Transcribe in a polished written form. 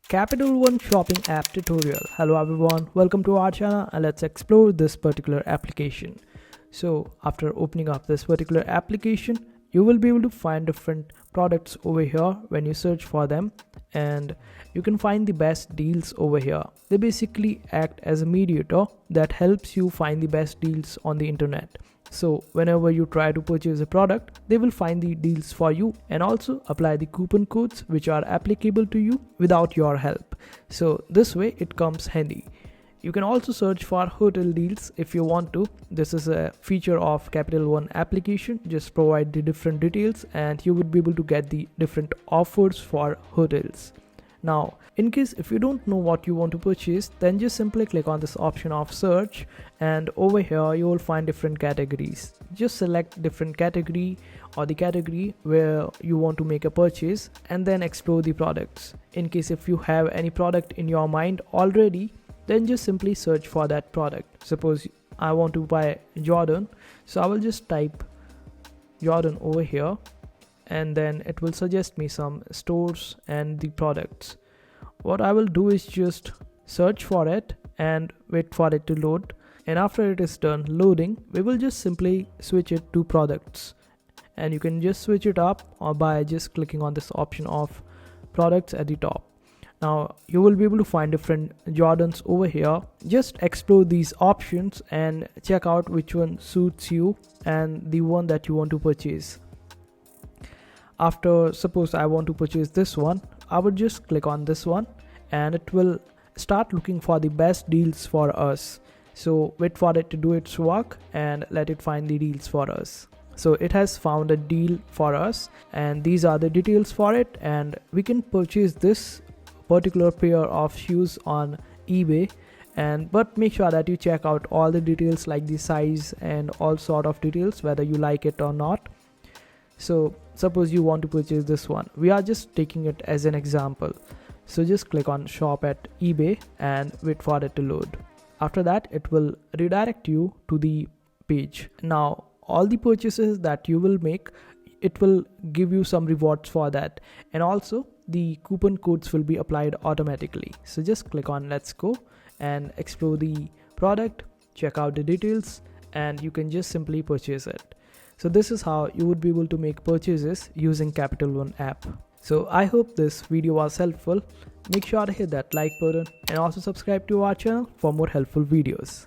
Capital One shopping app tutorial. Hello everyone, welcome to our channel and let's explore this particular application. So after opening up this particular application, you will be able to find different products over here when you search for them, and you can find the best deals over here. They basically act as a mediator that helps you find the best deals on the internet. So whenever you try to purchase a product, they will find the deals for you and also apply the coupon codes which are applicable to you without your help. So this way it comes handy. You can also search for hotel deals if you want to. This is a feature of Capital One application. Just provide the different details and you would be able to get the different offers for hotels. Now, in case if you don't know what you want to purchase, then just simply click on this option of search, and over here you will find different categories. Just select different category or the category where you want to make a purchase and then explore the products. In case if you have any product in your mind already, then just simply search for that product. Suppose I want to buy Jordan, so I will just type Jordan over here, and then it will suggest me some stores and the products. What I will do is just search for it and wait for it to load, and after it is done loading, we will just simply switch it to products, and you can just switch it up or by just clicking on this option of products at the top. Now you will be able to find different Jordans over here. Just explore these options and check out which one suits you and the one that you want to purchase. After, suppose I want to purchase this one, I would just click on this one and it will start looking for the best deals for us. So wait for it to do its work and let it find the deals for us. So it has found a deal for us and these are the details for it, and we can purchase this particular pair of shoes on eBay, but make sure that you check out all the details like the size and all sort of details whether you like it or not. So suppose you want to purchase this one, we are just taking it as an example. So just click on shop at eBay and wait for it to load. After that it will redirect you to the page. Now all the purchases that you will make, it will give you some rewards for that, and also the coupon codes will be applied automatically. So just click on let's go and explore the product, check out the details, and you can just simply purchase it. So this is how you would be able to make purchases using Capital One app. So I hope this video was helpful. Make sure to hit that like button and also subscribe to our channel for more helpful videos.